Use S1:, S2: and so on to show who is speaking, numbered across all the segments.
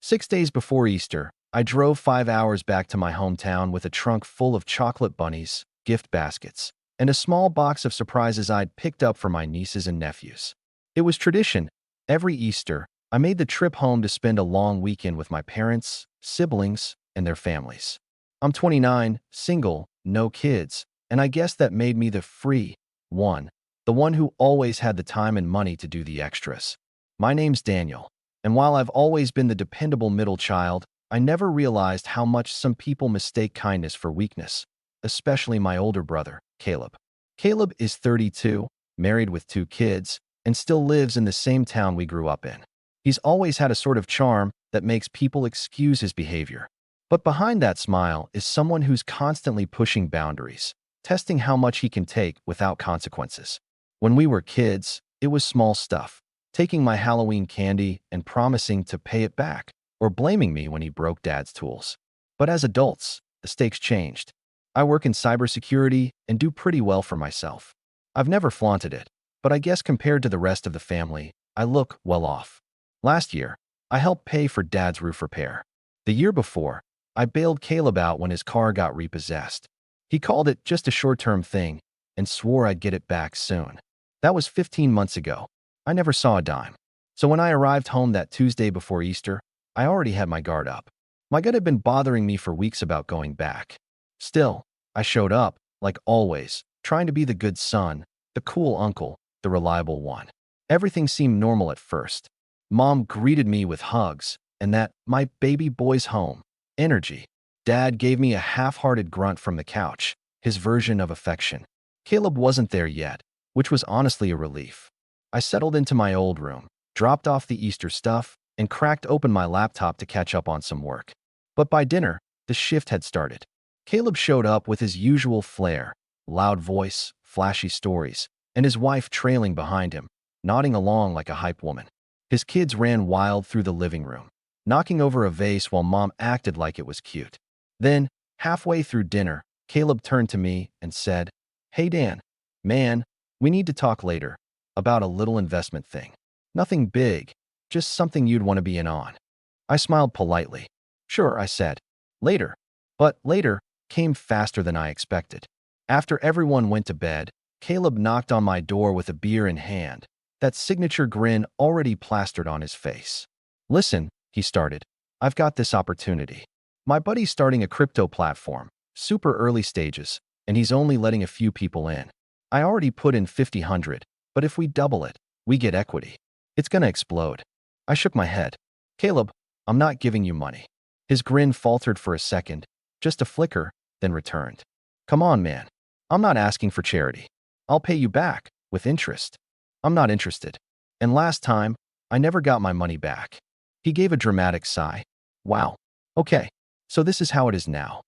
S1: 6 days before Easter, I drove 5 hours back to my hometown with a trunk full of chocolate bunnies, gift baskets, and a small box of surprises I'd picked up for my nieces and nephews. It was tradition. Every Easter, I made the trip home to spend a long weekend with my parents, siblings, and their families. I'm 29, single, no kids, and I guess that made me the free one, the one who always had the time and money to do the extras. My name's Daniel, and while I've always been the dependable middle child, I never realized how much some people mistake kindness for weakness, especially my older brother, Caleb. Caleb is 32, married with 2 kids, and still lives in the same town we grew up in. He's always had a sort of charm that makes people excuse his behavior. But behind that smile is someone who's constantly pushing boundaries, testing how much he can take without consequences. When we were kids, it was small stuff, taking my Halloween candy and promising to pay it back, or blaming me when he broke Dad's tools. But as adults, the stakes changed. I work in cybersecurity and do pretty well for myself. I've never flaunted it, but I guess compared to the rest of the family, I look well off. Last year, I helped pay for Dad's roof repair. The year before, I bailed Caleb out when his car got repossessed. He called it just a short-term thing and swore I'd get it back soon. That was 15 months ago. I never saw a dime. So when I arrived home that Tuesday before Easter, I already had my guard up. My gut had been bothering me for weeks about going back. Still, I showed up, like always, trying to be the good son, the cool uncle, the reliable one. Everything seemed normal at first. Mom greeted me with hugs, and that "my baby boy's home" energy. Dad gave me a half-hearted grunt from the couch, his version of affection. Caleb wasn't there yet, which was honestly a relief. I settled into my old room, dropped off the Easter stuff, and cracked open my laptop to catch up on some work. But by dinner, the shift had started. Caleb showed up with his usual flair, loud voice, flashy stories, and his wife trailing behind him, nodding along like a hype woman. His kids ran wild through the living room, knocking over a vase while Mom acted like it was cute. Then, halfway through dinner, Caleb turned to me and said, "Hey Dan, man, we need to talk later about a little investment thing. Nothing big, just something you'd want to be in on." I smiled politely. "Sure," I said. "Later." But later came faster than I expected. After everyone went to bed, Caleb knocked on my door with a beer in hand, that signature grin already plastered on his face. "Listen," he started, "I've got this opportunity. My buddy's starting a crypto platform, super early stages, and he's only letting a few people in. I already put in 50,000, but if we double it, we get equity. It's gonna explode." I shook my head. "Caleb, I'm not giving you money." His grin faltered for a second, just a flicker, then returned. "Come on, man. I'm not asking for charity. I'll pay you back, with interest." "I'm not interested. And last time, I never got my money back." He gave a dramatic sigh. "Wow. Okay, so this is how it is now."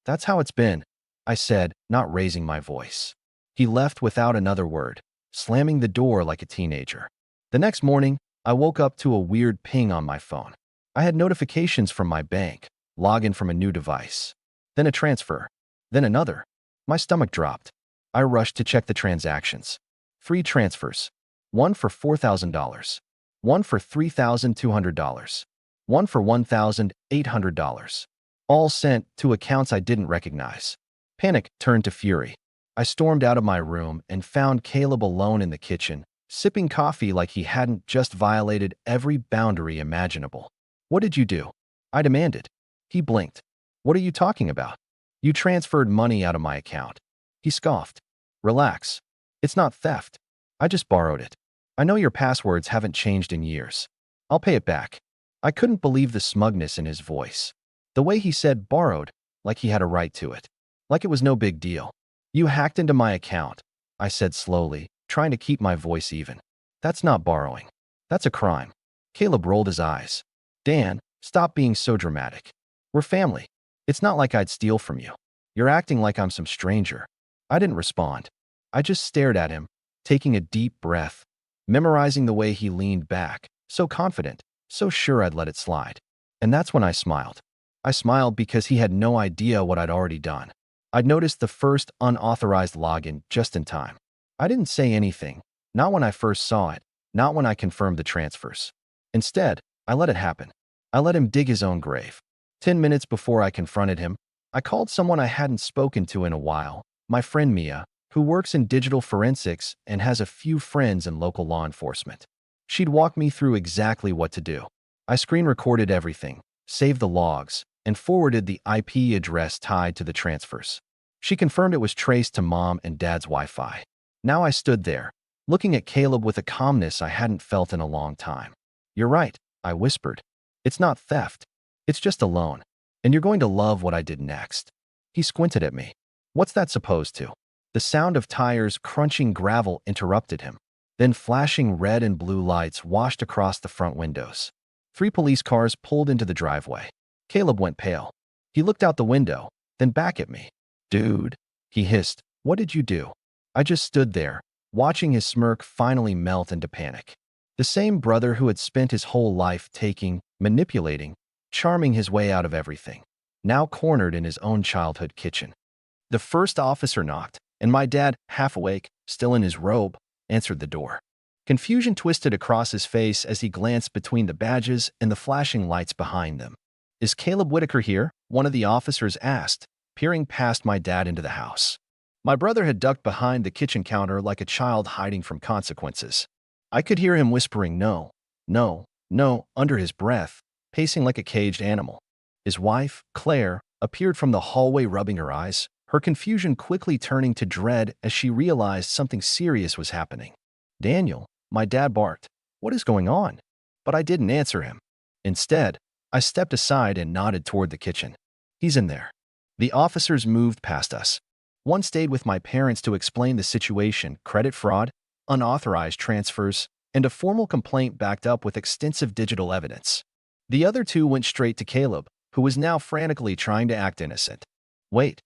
S1: "That's how it's been," I said, not raising my voice. He left without another word, slamming the door like a teenager. The next morning, I woke up to a weird ping on my phone. I had notifications from my bank, login from a new device, then a transfer, then another. My stomach dropped. I rushed to check the transactions. 3 transfers. One for $4,000. One for $3,200. One for $1,800. All sent to accounts I didn't recognize. Panic turned to fury. I stormed out of my room and found Caleb alone in the kitchen, sipping coffee like he hadn't just violated every boundary imaginable. "What did you do?" I demanded. He blinked. "What are you talking about? You transferred money out of my account." He scoffed. "Relax. It's not theft. I just borrowed it. I know your passwords haven't changed in years. I'll pay it back." I couldn't believe the smugness in his voice. The way he said borrowed, like he had a right to it. Like it was no big deal. "You hacked into my account," I said slowly, trying to keep my voice even. "That's not borrowing. That's a crime." Caleb rolled his eyes. "Dan, stop being so dramatic. We're family. It's not like I'd steal from you. You're acting like I'm some stranger." I didn't respond. I just stared at him, taking a deep breath, memorizing the way he leaned back, so confident, so sure I'd let it slide. And that's when I smiled. I smiled because he had no idea what I'd already done. I'd noticed the first unauthorized login just in time. I didn't say anything, not when I first saw it, not when I confirmed the transfers. Instead, I let it happen. I let him dig his own grave. 10 minutes before I confronted him, I called someone I hadn't spoken to in a while, my friend Mia, who works in digital forensics and has a few friends in local law enforcement. She'd walk me through exactly what to do. I screen recorded everything, saved the logs, and forwarded the IP address tied to the transfers. She confirmed it was traced to Mom and Dad's Wi-Fi. Now I stood there, looking at Caleb with a calmness I hadn't felt in a long time. "You're right," I whispered. "It's not theft. It's just a loan. And you're going to love what I did next." He squinted at me. "What's that supposed to?" The sound of tires crunching gravel interrupted him. Then flashing red and blue lights washed across the front windows. 3 police cars pulled into the driveway. Caleb went pale. He looked out the window, then back at me. "Dude," he hissed, "what did you do?" I just stood there, watching his smirk finally melt into panic. The same brother who had spent his whole life taking, manipulating, charming his way out of everything, now cornered in his own childhood kitchen. The first officer knocked, and my dad, half awake, still in his robe, answered the door. Confusion twisted across his face as he glanced between the badges and the flashing lights behind them. "Is Caleb Whitaker here?" one of the officers asked, peering past my dad into the house. My brother had ducked behind the kitchen counter like a child hiding from consequences. I could hear him whispering no, no, no under his breath, pacing like a caged animal. His wife, Claire, appeared from the hallway rubbing her eyes, her confusion quickly turning to dread as she realized something serious was happening. "Daniel," my dad barked, "what is going on?" But I didn't answer him. Instead, I stepped aside and nodded toward the kitchen. "He's in there." The officers moved past us. One stayed with my parents to explain the situation: credit fraud, unauthorized transfers, and a formal complaint backed up with extensive digital evidence. The other 2 went straight to Caleb, who was now frantically trying to act innocent. Wait.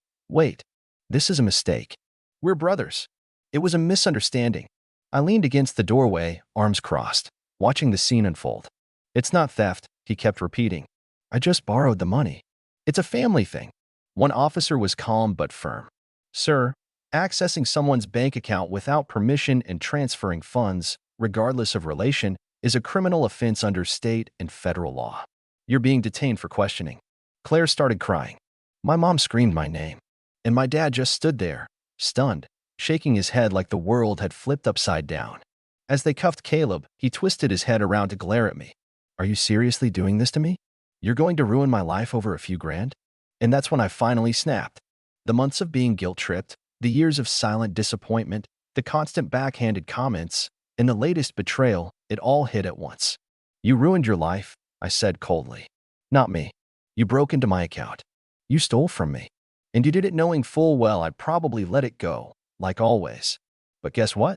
S1: This is a mistake. We're brothers. It was a misunderstanding." I leaned against the doorway, arms crossed, watching the scene unfold. "It's not theft," he kept repeating. "I just borrowed the money. It's a family thing." One officer was calm but firm. "Sir, accessing someone's bank account without permission and transferring funds, regardless of relation, is a criminal offense under state and federal law. You're being detained for questioning." Claire started crying. My mom screamed my name, and my dad just stood there, stunned, shaking his head like the world had flipped upside down. As they cuffed Caleb, he twisted his head around to glare at me. "Are you seriously doing this to me? You're going to ruin my life over a few grand?" And that's when I finally snapped. The months of being guilt-tripped, the years of silent disappointment, the constant backhanded comments, and the latest betrayal, it all hit at once. "You ruined your life," I said coldly. "Not me. You broke into my account. You stole from me. And you did it knowing full well I'd probably let it go, like always. But guess what?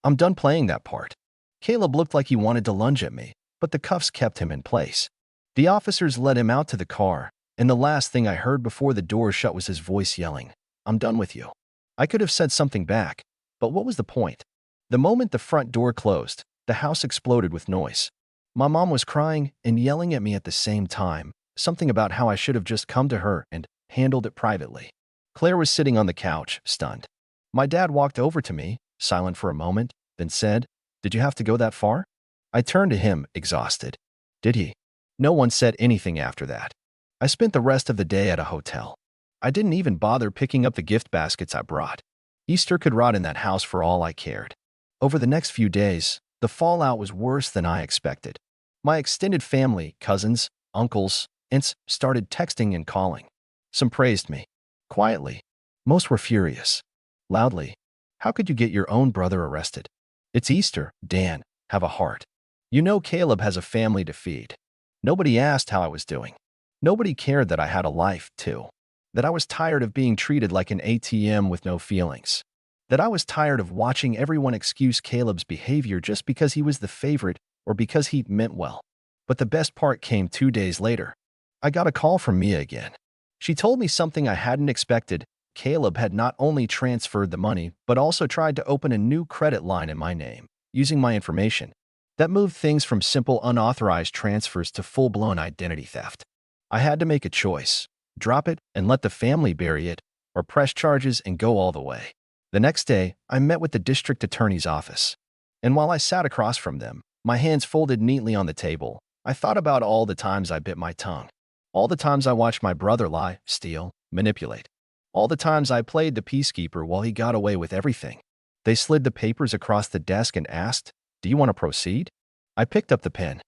S1: I'm done playing that part." Caleb looked like he wanted to lunge at me, but the cuffs kept him in place. The officers led him out to the car, and the last thing I heard before the door shut was his voice yelling, "I'm done with you." I could have said something back, but what was the point? The moment the front door closed, the house exploded with noise. My mom was crying and yelling at me at the same time, something about how I should have just come to her and handled it privately. Claire was sitting on the couch, stunned. My dad walked over to me, silent for a moment, then said, "Did you have to go that far?" I turned to him, exhausted. "Did he?" No one said anything after that. I spent the rest of the day at a hotel. I didn't even bother picking up the gift baskets I brought. Easter could rot in that house for all I cared. Over the next few days, the fallout was worse than I expected. My extended family, cousins, uncles, aunts, started texting and calling. Some praised me. Quietly. Most were furious. Loudly. "How could you get your own brother arrested? It's Easter, Dan. Have a heart. You know Caleb has a family to feed." Nobody asked how I was doing. Nobody cared that I had a life, too. That I was tired of being treated like an ATM with no feelings. That I was tired of watching everyone excuse Caleb's behavior just because he was the favorite or because he meant well. But the best part came 2 days later. I got a call from Mia again. She told me something I hadn't expected. Caleb had not only transferred the money, but also tried to open a new credit line in my name, using my information. That moved things from simple unauthorized transfers to full-blown identity theft. I had to make a choice: drop it and let the family bury it, or press charges and go all the way. The next day, I met with the district attorney's office. And while I sat across from them, my hands folded neatly on the table, I thought about all the times I bit my tongue, all the times I watched my brother lie, steal, manipulate, all the times I played the peacekeeper while he got away with everything. They slid the papers across the desk and asked, "Do you want to proceed?" I picked up the pen.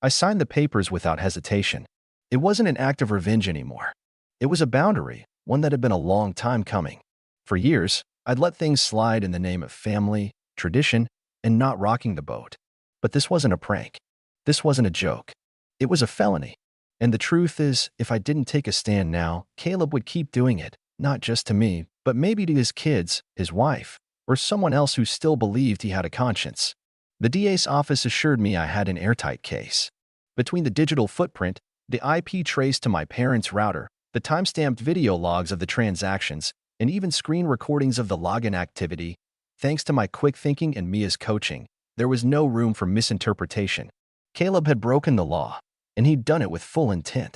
S1: I signed the papers without hesitation. It wasn't an act of revenge anymore. It was a boundary, one that had been a long time coming. For years, I'd let things slide in the name of family, tradition, and not rocking the boat. But this wasn't a prank. This wasn't a joke. It was a felony. And the truth is, if I didn't take a stand now, Caleb would keep doing it, not just to me, but maybe to his kids, his wife, or someone else who still believed he had a conscience. The DA's office assured me I had an airtight case. Between the digital footprint, the IP trace to my parents' router, the timestamped video logs of the transactions, and even screen recordings of the login activity, thanks to my quick thinking and Mia's coaching, there was no room for misinterpretation. Caleb had broken the law, and he'd done it with full intent.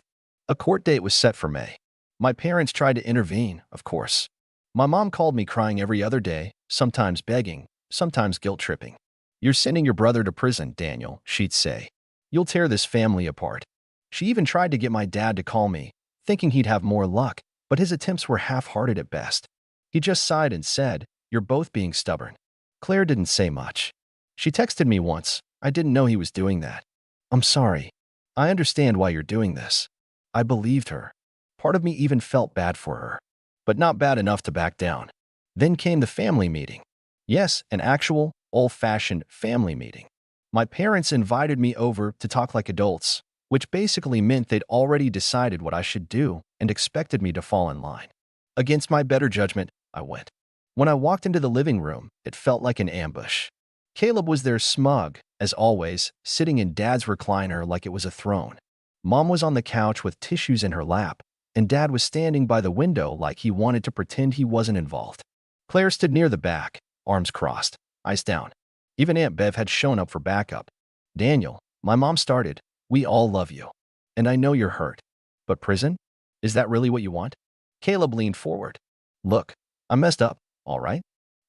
S1: A court date was set for May. My parents tried to intervene, of course. My mom called me crying every other day, sometimes begging, sometimes guilt-tripping. "You're sending your brother to prison, Daniel," she'd say. "You'll tear this family apart." She even tried to get my dad to call me, thinking he'd have more luck, but his attempts were half-hearted at best. He just sighed and said, "You're both being stubborn." Claire didn't say much. She texted me once. I didn't know he was doing that. "I'm sorry. I understand why you're doing this." I believed her. Part of me even felt bad for her, but not bad enough to back down. Then came the family meeting. Yes, an actual, old-fashioned family meeting. My parents invited me over to talk like adults, which basically meant they'd already decided what I should do and expected me to fall in line. Against my better judgment, I went. When I walked into the living room, it felt like an ambush. Caleb was there smug, as always, sitting in Dad's recliner like it was a throne. Mom was on the couch with tissues in her lap, and Dad was standing by the window like he wanted to pretend he wasn't involved. Claire stood near the back, arms crossed, eyes down. Even Aunt Bev had shown up for backup. "Daniel," my mom started, "we all love you. And I know you're hurt. But prison? Is that really what you want?" Caleb leaned forward. "Look, I messed up, all right?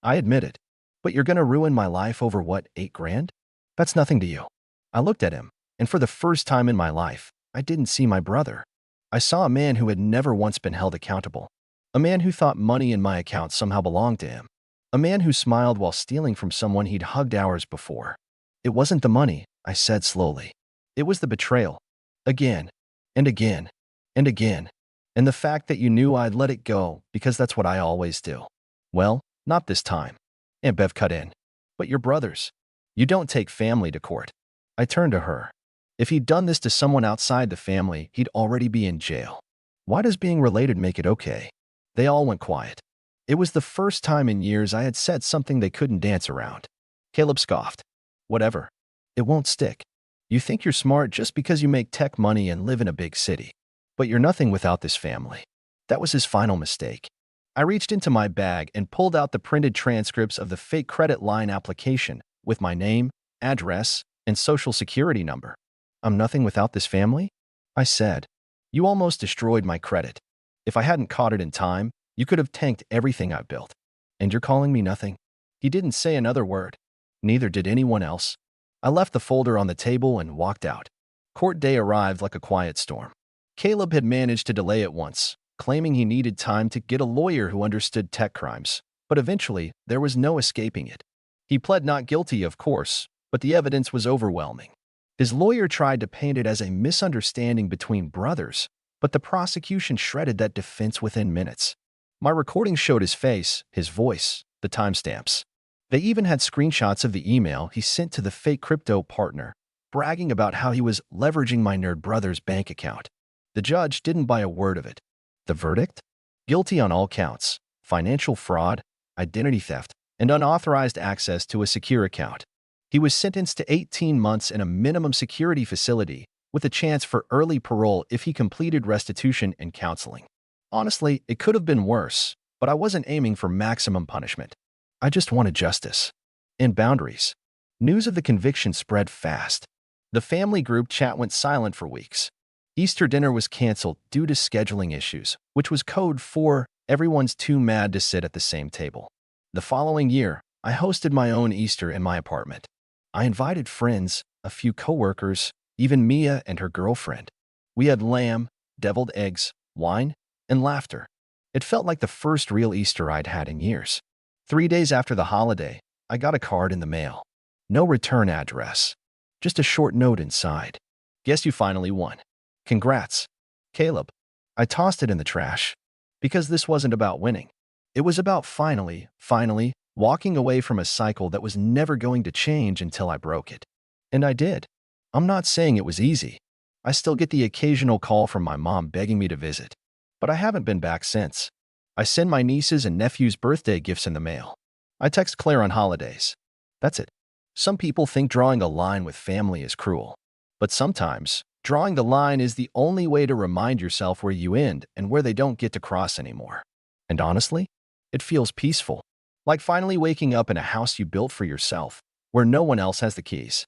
S1: I admit it. But you're gonna ruin my life over what, 8 grand? That's nothing to you." I looked at him, and for the first time in my life, I didn't see my brother. I saw a man who had never once been held accountable. A man who thought money in my account somehow belonged to him. A man who smiled while stealing from someone he'd hugged hours before. "It wasn't the money," I said slowly. "It was the betrayal. Again, and again, and again. And the fact that you knew I'd let it go because that's what I always do." "Well, not this time," Aunt Bev cut in. "But your brothers. You don't take family to court." I turned to her. If he'd done this to someone outside the family, he'd already be in jail. Why does being related make it okay? They all went quiet. It was the first time in years I had said something they couldn't dance around. Caleb scoffed. "Whatever. It won't stick. You think you're smart just because you make tech money and live in a big city. But you're nothing without this family." That was his final mistake. I reached into my bag and pulled out the printed transcripts of the fake credit line application with my name, address, and social security number. "I'm nothing without this family?" I said. "You almost destroyed my credit. If I hadn't caught it in time, you could have tanked everything I built. And you're calling me nothing?" He didn't say another word. Neither did anyone else. I left the folder on the table and walked out. Court day arrived like a quiet storm. Caleb had managed to delay it once, claiming he needed time to get a lawyer who understood tech crimes. But eventually, there was no escaping it. He pled not guilty, of course, but the evidence was overwhelming. His lawyer tried to paint it as a misunderstanding between brothers, but the prosecution shredded that defense within minutes. My recording showed his face, his voice, the timestamps. They even had screenshots of the email he sent to the fake crypto partner, bragging about how he was leveraging my nerd brother's bank account. The judge didn't buy a word of it. The verdict? Guilty on all counts: financial fraud, identity theft, and unauthorized access to a secure account. He was sentenced to 18 months in a minimum security facility, with a chance for early parole if he completed restitution and counseling. Honestly, it could have been worse, but I wasn't aiming for maximum punishment. I just wanted justice. And boundaries. News of the conviction spread fast. The family group chat went silent for weeks. Easter dinner was canceled due to scheduling issues, which was code for everyone's too mad to sit at the same table. The following year, I hosted my own Easter in my apartment. I invited friends, a few coworkers, even Mia and her girlfriend. We had lamb, deviled eggs, wine, and laughter. It felt like the first real Easter I'd had in years. 3 days after the holiday, I got a card in the mail. No return address. Just a short note inside. Guess you finally won. Congrats, Caleb. I tossed it in the trash. Because this wasn't about winning. It was about finally, walking away from a cycle that was never going to change until I broke it. And I did. I'm not saying it was easy. I still get the occasional call from my mom begging me to visit. But I haven't been back since. I send my nieces and nephews' birthday gifts in the mail. I text Claire on holidays. That's it. Some people think drawing a line with family is cruel. But sometimes, drawing the line is the only way to remind yourself where you end and where they don't get to cross anymore. And honestly, it feels peaceful. Like finally waking up in a house you built for yourself, where no one else has the keys.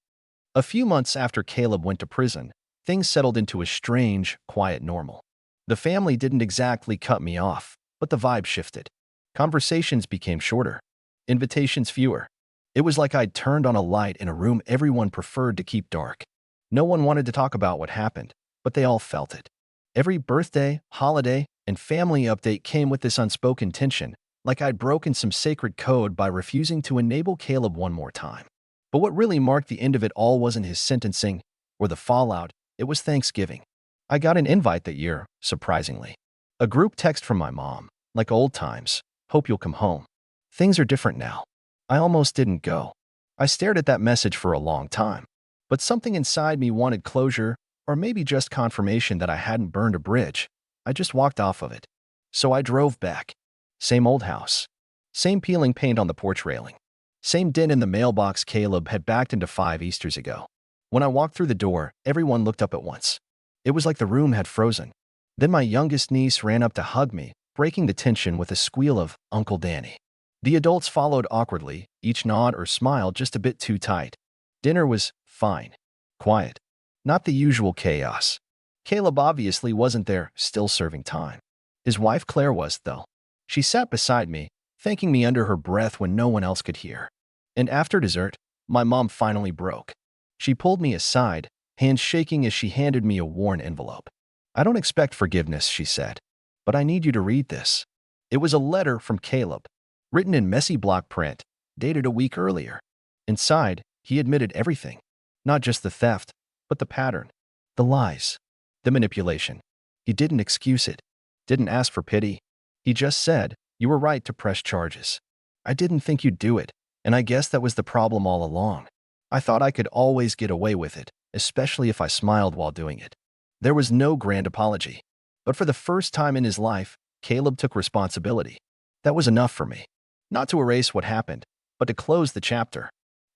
S1: A few months after Caleb went to prison, things settled into a strange, quiet normal. The family didn't exactly cut me off, but the vibe shifted. Conversations became shorter. Invitations fewer. It was like I'd turned on a light in a room everyone preferred to keep dark. No one wanted to talk about what happened, but they all felt it. Every birthday, holiday, and family update came with this unspoken tension, like I'd broken some sacred code by refusing to enable Caleb one more time. But what really marked the end of it all wasn't his sentencing or the fallout, it was Thanksgiving. I got an invite that year, surprisingly. A group text from my mom, like old times, hope you'll come home. Things are different now. I almost didn't go. I stared at that message for a long time. But something inside me wanted closure, or maybe just confirmation that I hadn't burned a bridge. I just walked off of it. So I drove back. Same old house. Same peeling paint on the porch railing. Same dent in the mailbox Caleb had backed into 5 Easters ago. When I walked through the door, everyone looked up at once. It was like the room had frozen. Then my youngest niece ran up to hug me, breaking the tension with a squeal of Uncle Danny. The adults followed awkwardly, each nod or smile just a bit too tight. Dinner was fine. Quiet. Not the usual chaos. Caleb obviously wasn't there, still serving time. His wife Claire was, though. She sat beside me, thanking me under her breath when no one else could hear. And after dessert, my mom finally broke. She pulled me aside, hands shaking as she handed me a worn envelope. I don't expect forgiveness, she said, but I need you to read this. It was a letter from Caleb, written in messy block print, dated a week earlier. Inside, he admitted everything. Not just the theft, but the pattern, the lies, the manipulation. He didn't excuse it, didn't ask for pity. He just said, you were right to press charges. I didn't think you'd do it, and I guess that was the problem all along. I thought I could always get away with it, especially if I smiled while doing it. There was no grand apology. But for the first time in his life, Caleb took responsibility. That was enough for me. Not to erase what happened, but to close the chapter.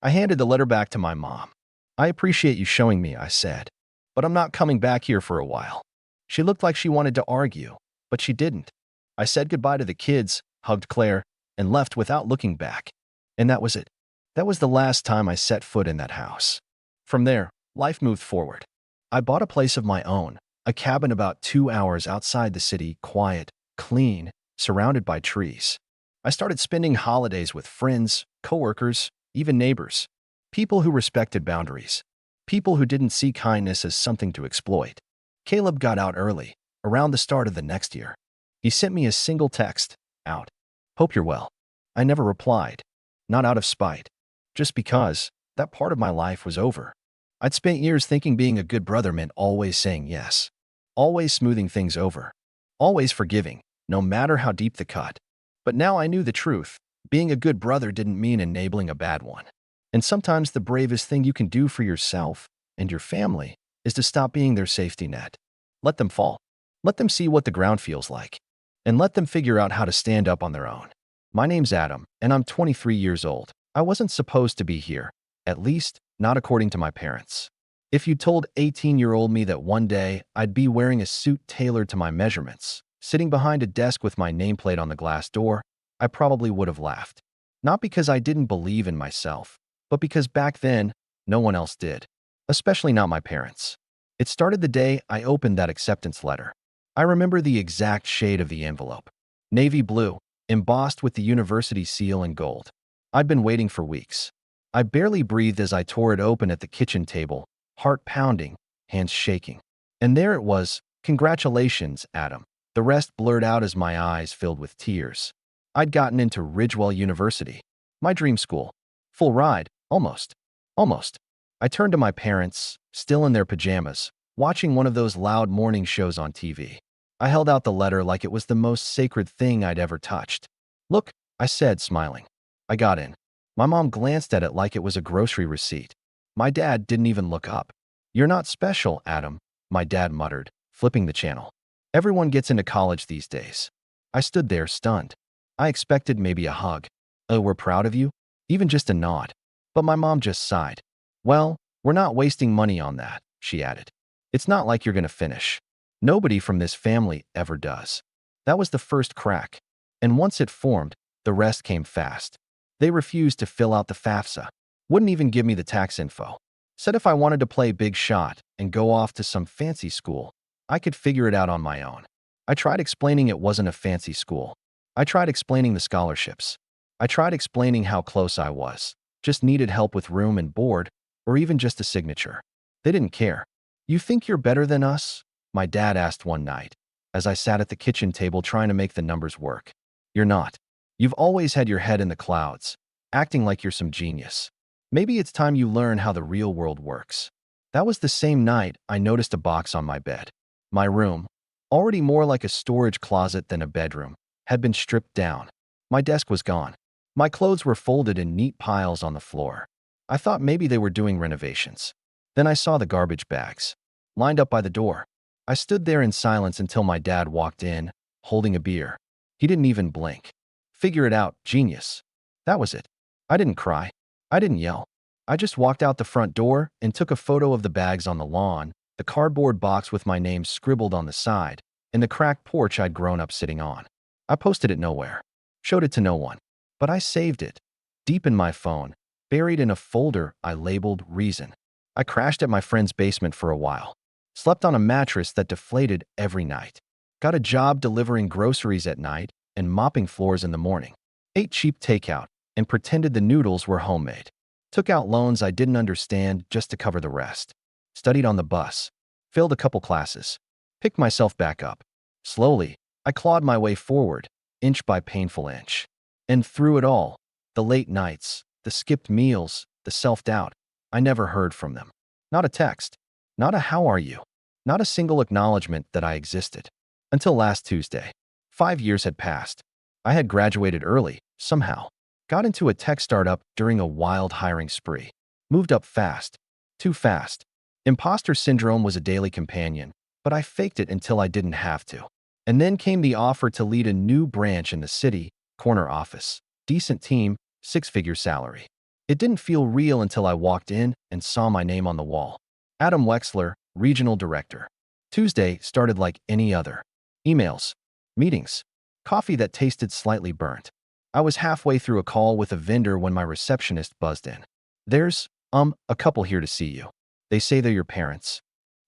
S1: I handed the letter back to my mom. I appreciate you showing me, I said, but I'm not coming back here for a while. She looked like she wanted to argue, but she didn't. I said goodbye to the kids, hugged Claire, and left without looking back. And that was it. That was the last time I set foot in that house. From there, life moved forward. I bought a place of my own, a cabin about 2 hours outside the city, quiet, clean, surrounded by trees. I started spending holidays with friends, coworkers, even neighbors. People who respected boundaries. People who didn't see kindness as something to exploit. Caleb got out early, around the start of the next year. He sent me a single text, out. Hope you're well. I never replied. Not out of spite. Just because that part of my life was over. I'd spent years thinking being a good brother meant always saying yes. Always smoothing things over. Always forgiving, no matter how deep the cut. But now I knew the truth. Being a good brother didn't mean enabling a bad one. And sometimes the bravest thing you can do for yourself and your family is to stop being their safety net. Let them fall. Let them see what the ground feels like. And let them figure out how to stand up on their own. My name's Adam, and I'm 23 years old. I wasn't supposed to be here, at least not according to my parents. If you told 18-year-old me that one day I'd be wearing a suit tailored to my measurements, sitting behind a desk with my nameplate on the glass door, I probably would have laughed. Not because I didn't believe in myself, but because back then, no one else did. Especially not my parents. It started the day I opened that acceptance letter. I remember the exact shade of the envelope. Navy blue, embossed with the university seal in gold. I'd been waiting for weeks. I barely breathed as I tore it open at the kitchen table, heart pounding, hands shaking. And there it was. Congratulations, Adam. The rest blurred out as my eyes filled with tears. I'd gotten into Ridgewell University. My dream school. Full ride, almost. Almost. I turned to my parents, still in their pajamas, watching one of those loud morning shows on TV. I held out the letter like it was the most sacred thing I'd ever touched. Look, I said, smiling. I got in. My mom glanced at it like it was a grocery receipt. My dad didn't even look up. You're not special, Adam, my dad muttered, flipping the channel. Everyone gets into college these days. I stood there, stunned. I expected maybe a hug. Oh, we're proud of you? Even just a nod. But my mom just sighed. Well, we're not wasting money on that, she added. It's not like you're going to finish. Nobody from this family ever does. That was the first crack. And once it formed, the rest came fast. They refused to fill out the FAFSA. Wouldn't even give me the tax info. Said if I wanted to play big shot and go off to some fancy school, I could figure it out on my own. I tried explaining it wasn't a fancy school. I tried explaining the scholarships. I tried explaining how close I was. Just needed help with room and board, or even just a signature. They didn't care. You think you're better than us? My dad asked one night, as I sat at the kitchen table trying to make the numbers work. You're not. You've always had your head in the clouds, acting like you're some genius. Maybe it's time you learn how the real world works. That was the same night I noticed a box on my bed. My room, already more like a storage closet than a bedroom, had been stripped down. My desk was gone. My clothes were folded in neat piles on the floor. I thought maybe they were doing renovations. Then I saw the garbage bags, lined up by the door. I stood there in silence until my dad walked in, holding a beer. He didn't even blink. Figure it out, genius. That was it. I didn't cry. I didn't yell. I just walked out the front door and took a photo of the bags on the lawn, the cardboard box with my name scribbled on the side, and the cracked porch I'd grown up sitting on. I posted it nowhere. Showed it to no one. But I saved it. Deep in my phone, buried in a folder I labeled Reason. I crashed at my friend's basement for a while. Slept on a mattress that deflated every night. Got a job delivering groceries at night and mopping floors in the morning. Ate cheap takeout and pretended the noodles were homemade. Took out loans I didn't understand just to cover the rest. Studied on the bus. Failed a couple classes. Picked myself back up. Slowly, I clawed my way forward, inch by painful inch. And through it all, the late nights, the skipped meals, the self-doubt, I never heard from them. Not a text. Not a how are you. Not a single acknowledgement that I existed. Until last Tuesday. 5 years had passed. I had graduated early, somehow. Got into a tech startup during a wild hiring spree. Moved up fast. Too fast. Imposter syndrome was a daily companion, but I faked it until I didn't have to. And then came the offer to lead a new branch in the city, corner office. Decent team, 6-figure salary. It didn't feel real until I walked in and saw my name on the wall. Adam Wexler, Regional Director. Tuesday started like any other. Emails. Meetings. Coffee that tasted slightly burnt. I was halfway through a call with a vendor when my receptionist buzzed in. There's, a couple here to see you. They say they're your parents.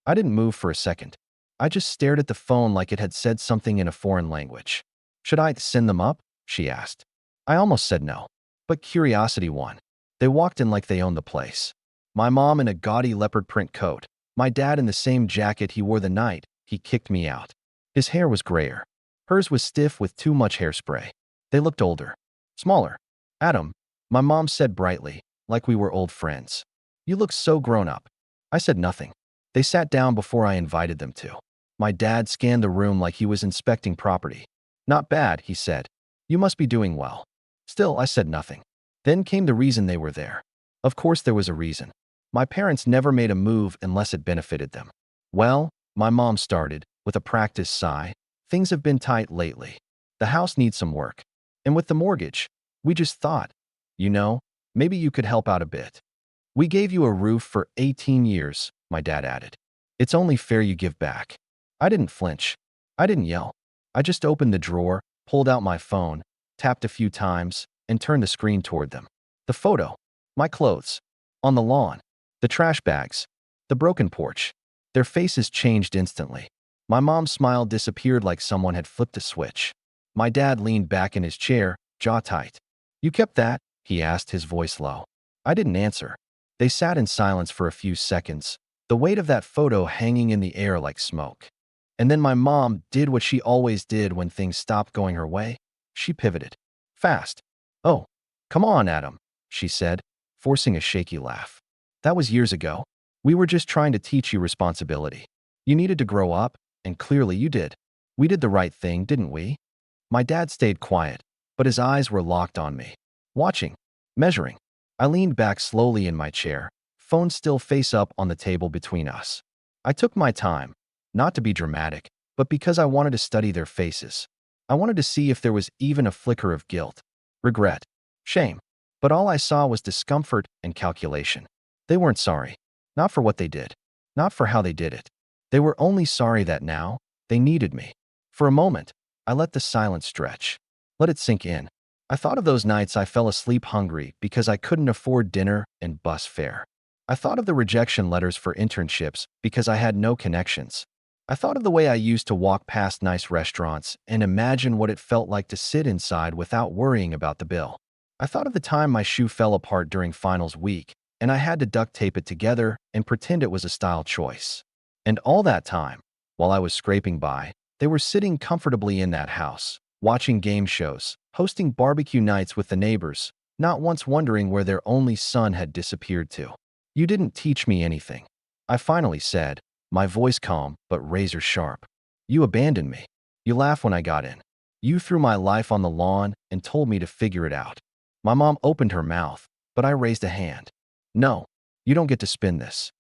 S1: I didn't move for a second. I just stared at the phone like it had said something in a foreign language. Should I send them up? She asked. I almost said no. But curiosity won. They walked in like they owned the place. My mom in a gaudy leopard print coat. My dad in the same jacket he wore the night he kicked me out. His hair was grayer. Hers was stiff with too much hairspray. They looked older. Smaller. Adam, my mom said brightly, like we were old friends. You look so grown up. I said nothing. They sat down before I invited them to. My dad scanned the room like he was inspecting property. Not bad, he said. You must be doing well. Still, I said nothing. Then came the reason they were there. Of course there was a reason. My parents never made a move unless it benefited them. Well, my mom started, with a practiced sigh. Things have been tight lately. The house needs some work. And with the mortgage, we just thought, maybe you could help out a bit. We gave you a roof for 18 years, my dad added. It's only fair you give back. I didn't flinch. I didn't yell. I just opened the drawer, pulled out my phone, tapped a few times, and turned the screen toward them. The photo. My clothes. On the lawn. The trash bags. The broken porch. Their faces changed instantly. My mom's smile disappeared like someone had flipped a switch. My dad leaned back in his chair, jaw tight. You kept that? He asked, his voice low. I didn't answer. They sat in silence for a few seconds, the weight of that photo hanging in the air like smoke. And then my mom did what she always did when things stopped going her way. She pivoted. Fast. "Oh, come on, Adam," she said, forcing a shaky laugh. "That was years ago. We were just trying to teach you responsibility. You needed to grow up, and clearly you did. We did the right thing, didn't we?" My dad stayed quiet, but his eyes were locked on me. Watching. Measuring. I leaned back slowly in my chair, phone still face up on the table between us. I took my time, not to be dramatic, but because I wanted to study their faces. I wanted to see if there was even a flicker of guilt, regret, shame. But all I saw was discomfort and calculation. They weren't sorry. Not for what they did. Not for how they did it. They were only sorry that now, they needed me. For a moment, I let the silence stretch. Let it sink in. I thought of those nights I fell asleep hungry because I couldn't afford dinner and bus fare. I thought of the rejection letters for internships because I had no connections. I thought of the way I used to walk past nice restaurants and imagine what it felt like to sit inside without worrying about the bill. I thought of the time my shoe fell apart during finals week, and I had to duct tape it together and pretend it was a style choice. And all that time, while I was scraping by, they were sitting comfortably in that house, watching game shows, hosting barbecue nights with the neighbors, not once wondering where their only son had disappeared to. "You didn't teach me anything," I finally said, my voice calm but razor sharp. "You abandoned me. You laughed when I got in. You threw my life on the lawn and told me to figure it out." My mom opened her mouth, but I raised a hand. "No, you don't get to spin this."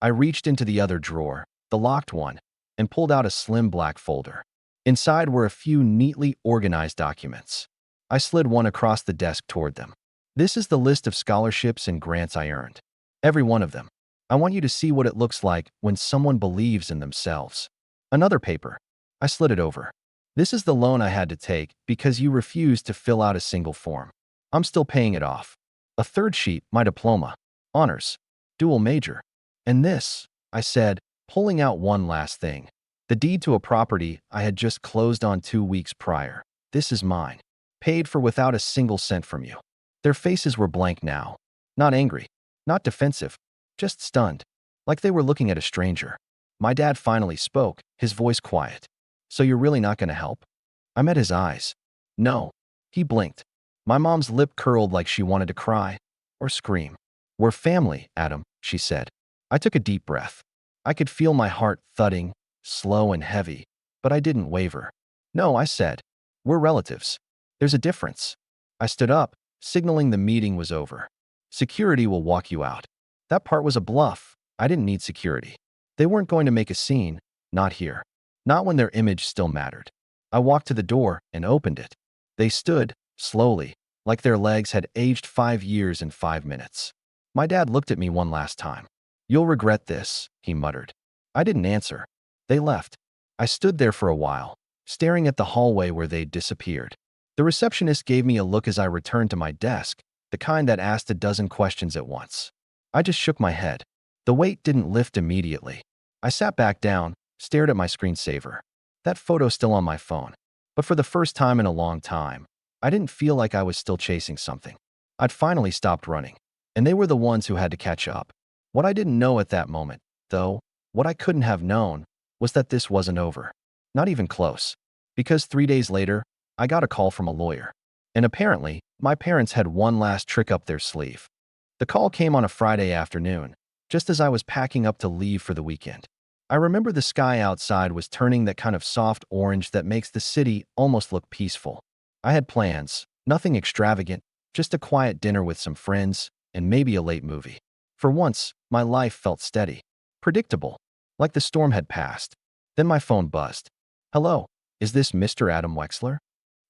S1: I reached into the other drawer, the locked one, and pulled out a slim black folder. Inside were a few neatly organized documents. I slid one across the desk toward them. "This is the list of scholarships and grants I earned. Every one of them. I want you to see what it looks like when someone believes in themselves." Another paper. I slid it over. "This is the loan I had to take because you refused to fill out a single form. I'm still paying it off." A third sheet, my diploma. Honors. Dual major. "And this," I said, pulling out one last thing. "The deed to a property I had just closed on 2 weeks prior. This is mine. Paid for without a single cent from you." Their faces were blank now. Not angry. Not defensive. Just stunned. Like they were looking at a stranger. My dad finally spoke, his voice quiet. "So you're really not going to help?" I met his eyes. "No." He blinked. My mom's lip curled like she wanted to cry or scream. "We're family, Adam," she said. I took a deep breath. I could feel my heart thudding, slow and heavy, but I didn't waver. "No," I said. "We're relatives. There's a difference." I stood up, signaling the meeting was over. "Security will walk you out." That part was a bluff. I didn't need security. They weren't going to make a scene, not here. Not when their image still mattered. I walked to the door and opened it. They stood, slowly, like their legs had aged 5 years in 5 minutes. My dad looked at me one last time. "You'll regret this," he muttered. I didn't answer. They left. I stood there for a while, staring at the hallway where they'd disappeared. The receptionist gave me a look as I returned to my desk, the kind that asked a dozen questions at once. I just shook my head. The weight didn't lift immediately. I sat back down, stared at my screensaver. That photo's still on my phone. But for the first time in a long time, I didn't feel like I was still chasing something. I'd finally stopped running, and they were the ones who had to catch up. What I didn't know at that moment, though, what I couldn't have known, was that this wasn't over. Not even close. Because 3 days later, I got a call from a lawyer. And apparently, my parents had one last trick up their sleeve. The call came on a Friday afternoon, just as I was packing up to leave for the weekend. I remember the sky outside was turning that kind of soft orange that makes the city almost look peaceful. I had plans, nothing extravagant, just a quiet dinner with some friends, and maybe a late movie. For once, my life felt steady, predictable, like the storm had passed. Then my phone buzzed. "Hello, is this Mr. Adam Wexler?"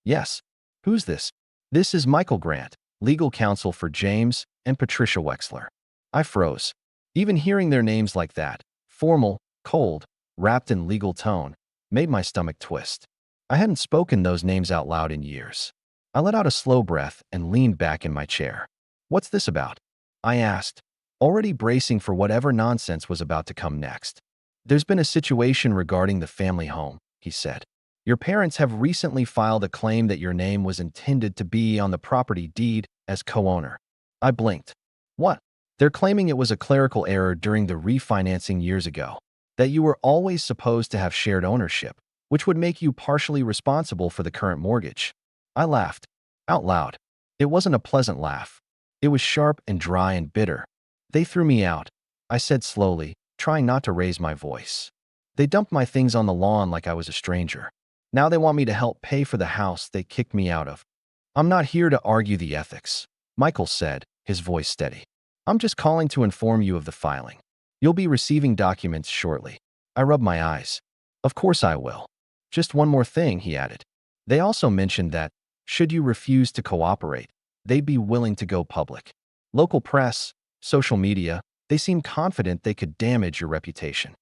S1: "Yes." "Who's this?" "This is Michael Grant, legal counsel for James and Patricia Wexler." I froze. Even hearing their names like that, formal, cold, wrapped in legal tone, made my stomach twist. I hadn't spoken those names out loud in years. I let out a slow breath and leaned back in my chair. "What's this about?" I asked, already bracing for whatever nonsense was about to come next. "There's been a situation regarding the family home," he said. "Your parents have recently filed a claim that your name was intended to be on the property deed as co-owner." I blinked. "What?" They're claiming it was a clerical error during the refinancing years ago, that you were always supposed to have shared ownership, which would make you partially responsible for the current mortgage. I laughed. Out loud. It wasn't a pleasant laugh. It was sharp and dry and bitter. They threw me out, I said slowly, trying not to raise my voice. They dumped my things on the lawn like I was a stranger. Now they want me to help pay for the house they kicked me out of. I'm not here to argue the ethics, Michael said, his voice steady. I'm just calling to inform you of the filing. You'll be receiving documents shortly. I rubbed my eyes. Of course I will. Just one more thing, he added. They also mentioned that, should you refuse to cooperate, they'd be willing to go public. Local press, social media, they seem confident they could damage your reputation.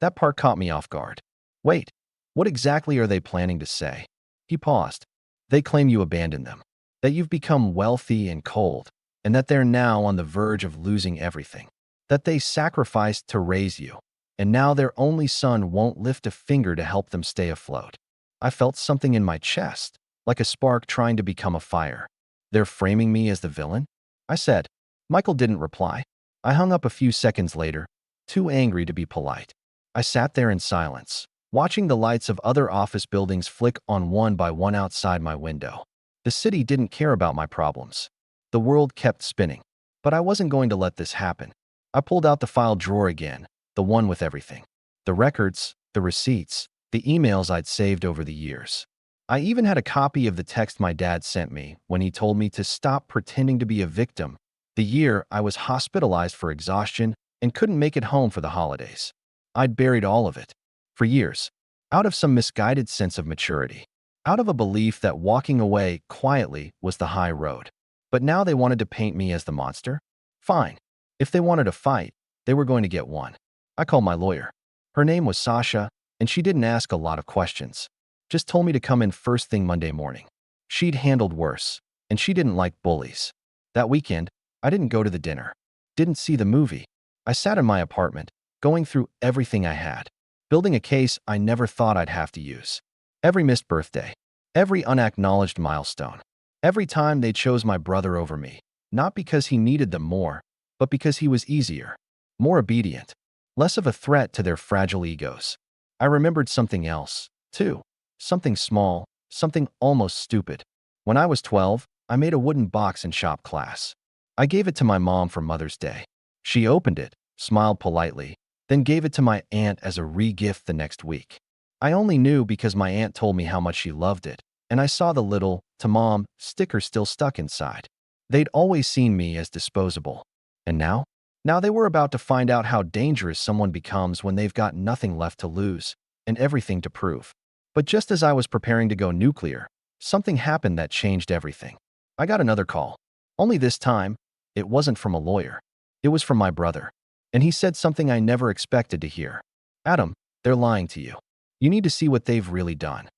S1: That part caught me off guard. Wait, what exactly are they planning to say? He paused. They claim you abandoned them, that you've become wealthy and cold, and that they're now on the verge of losing everything, that they sacrificed to raise you, and now their only son won't lift a finger to help them stay afloat. I felt something in my chest, like a spark trying to become a fire. They're framing me as the villain? I said. Michael didn't reply. I hung up a few seconds later, too angry to be polite. I sat there in silence, watching the lights of other office buildings flick on one by one outside my window. The city didn't care about my problems. The world kept spinning. But I wasn't going to let this happen. I pulled out the file drawer again, the one with everything. The records, the receipts, the emails I'd saved over the years. I even had a copy of the text my dad sent me when he told me to stop pretending to be a victim the year I was hospitalized for exhaustion and couldn't make it home for the holidays. I'd buried all of it. For years. Out of some misguided sense of maturity. Out of a belief that walking away quietly was the high road. But now they wanted to paint me as the monster? Fine. If they wanted a fight, they were going to get one. I called my lawyer. Her name was Sasha, and she didn't ask a lot of questions. Just told me to come in first thing Monday morning. She'd handled worse, and she didn't like bullies. That weekend, I didn't go to the dinner. Didn't see the movie. I sat in my apartment, going through everything I had. Building a case I never thought I'd have to use. Every missed birthday. Every unacknowledged milestone. Every time they chose my brother over me. Not because he needed them more, but because he was easier. More obedient. Less of a threat to their fragile egos. I remembered something else, too. Something small, something almost stupid. When I was 12, I made a wooden box in shop class. I gave it to my mom for Mother's Day. She opened it, smiled politely, then gave it to my aunt as a re-gift the next week. I only knew because my aunt told me how much she loved it, and I saw the little, to Mom, sticker still stuck inside. They'd always seen me as disposable. And now? Now they were about to find out how dangerous someone becomes when they've got nothing left to lose and everything to prove. But just as I was preparing to go nuclear, something happened that changed everything. I got another call. Only this time, it wasn't from a lawyer. It was from my brother. And he said something I never expected to hear. Adam, they're lying to you. You need to see what they've really done.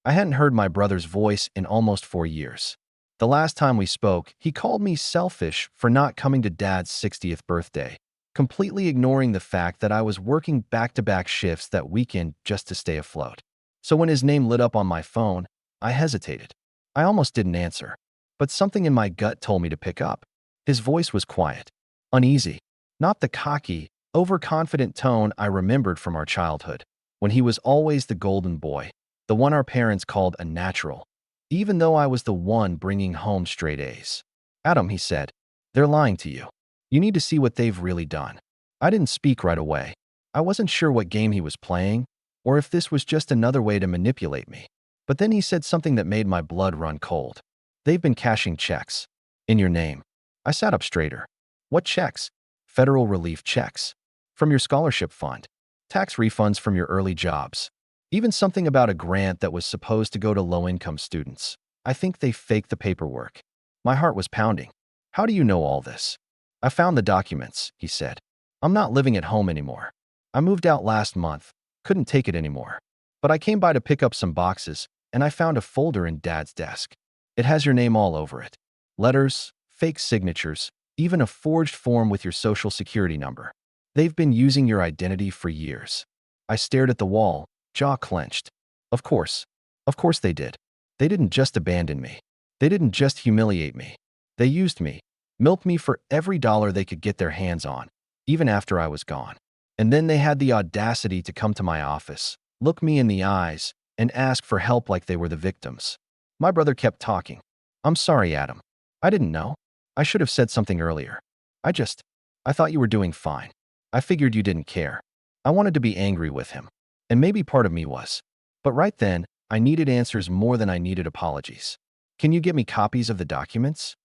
S1: I hadn't heard my brother's voice in almost 4 years. The last time we spoke, he called me selfish for not coming to Dad's 60th birthday, completely ignoring the fact that I was working back-to-back shifts that weekend just to stay afloat. So when his name lit up on my phone, I hesitated. I almost didn't answer, but something in my gut told me to pick up. His voice was quiet, uneasy, not the cocky, overconfident tone I remembered from our childhood, when he was always the golden boy, the one our parents called a natural, even though I was the one bringing home straight A's. Adam, he said, they're lying to you. You need to see what they've really done. I didn't speak right away. I wasn't sure what game he was playing, or if this was just another way to manipulate me. But then he said something that made my blood run cold. They've been cashing checks. In your name. I sat up straighter. What checks? Federal relief checks. From your scholarship fund. Tax refunds from your early jobs. Even something about a grant that was supposed to go to low-income students. I think they faked the paperwork. My heart was pounding. How do you know all this? I found the documents, he said. I'm not living at home anymore. I moved out last month. Couldn't take it anymore. But I came by to pick up some boxes, and I found a folder in Dad's desk. It has your name all over it. Letters, fake signatures, even a forged form with your social security number. They've been using your identity for years. I stared at the wall, jaw clenched. Of course they did. They didn't just abandon me. They didn't just humiliate me. They used me, milked me for every dollar they could get their hands on, even after I was gone. And then they had the audacity to come to my office, look me in the eyes, and ask for help like they were the victims. My brother kept talking. "I'm sorry, Adam. I didn't know. I should have said something earlier. I thought you were doing fine. I figured you didn't care." I wanted to be angry with him, and maybe part of me was. But right then, I needed answers more than I needed apologies. "Can you get me copies of the documents?"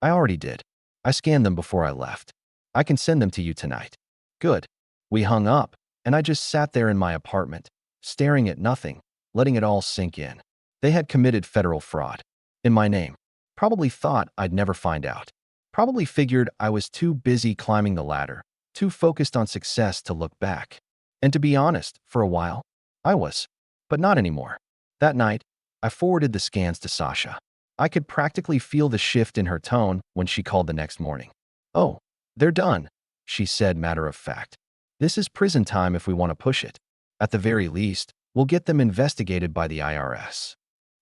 S1: "I already did. I scanned them before I left. I can send them to you tonight." "Good." We hung up, and I just sat there in my apartment, staring at nothing, letting it all sink in. They had committed federal fraud. In my name. Probably thought I'd never find out. Probably figured I was too busy climbing the ladder, too focused on success to look back. And to be honest, for a while, I was. But not anymore. That night, I forwarded the scans to Sasha. I could practically feel the shift in her tone when she called the next morning. "Oh, they're done," she said, matter of fact. "This is prison time if we want to push it. At the very least, we'll get them investigated by the IRS.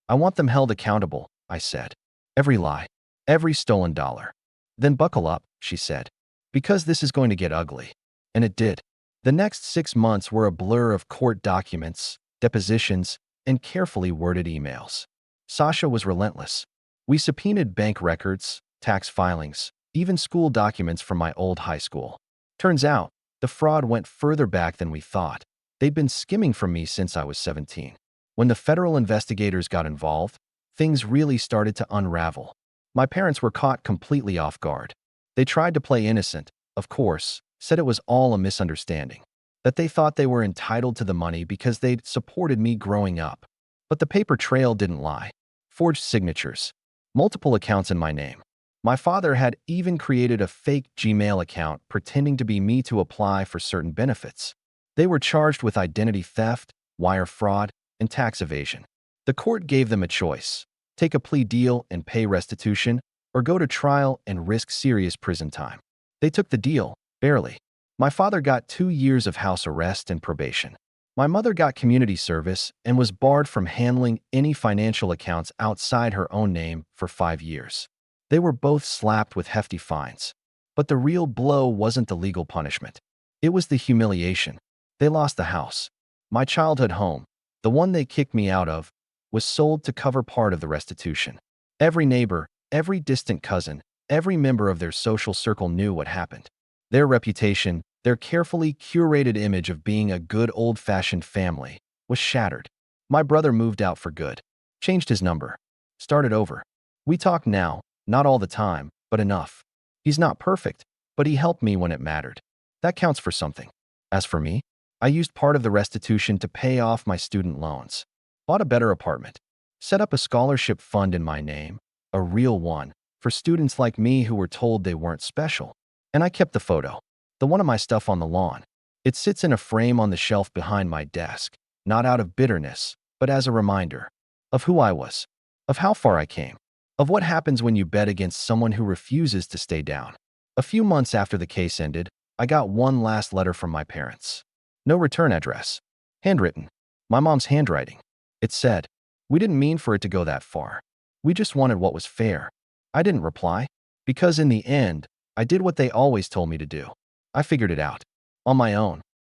S1: I want them held accountable," I said. "Every lie, every stolen dollar." "Then buckle up," she said, "because this is going to get ugly." And it did. The next 6 months were a blur of court documents, depositions, and carefully worded emails. Sasha was relentless. We subpoenaed bank records, tax filings, even school documents from my old high school. Turns out, the fraud went further back than we thought. They'd been skimming from me since I was 17. When the federal investigators got involved, things really started to unravel. My parents were caught completely off guard. They tried to play innocent, of course, said it was all a misunderstanding, that they thought they were entitled to the money because they'd supported me growing up. But the paper trail didn't lie. Forged signatures, multiple accounts in my name. My father had even created a fake Gmail account pretending to be me to apply for certain benefits. They were charged with identity theft, wire fraud, and tax evasion. The court gave them a choice: take a plea deal and pay restitution, or go to trial and risk serious prison time. They took the deal, barely. My father got 2 years of house arrest and probation. My mother got community service and was barred from handling any financial accounts outside her own name for 5 years. They were both slapped with hefty fines. But the real blow wasn't the legal punishment. It was the humiliation. They lost the house. My childhood home, the one they kicked me out of, was sold to cover part of the restitution. Every neighbor, every distant cousin, every member of their social circle knew what happened. Their reputation, their carefully curated image of being a good old-fashioned family, was shattered. My brother moved out for good, changed his number, started over. We talk now, not all the time, but enough. He's not perfect, but he helped me when it mattered. That counts for something. As for me, I used part of the restitution to pay off my student loans, bought a better apartment, set up a scholarship fund in my name, a real one, for students like me who were told they weren't special. And I kept the photo, the one of my stuff on the lawn. It sits in a frame on the shelf behind my desk, not out of bitterness, but as a reminder of who I was, of how far I came, of what happens when you bet against someone who refuses to stay down. A few months after the case ended, I got one last letter from my parents. No return address. Handwritten. My mom's handwriting. It said, "We didn't mean for it to go that far. We just wanted what was fair." I didn't reply, because in the end, I did what they always told me to do. I figured it out. On my own.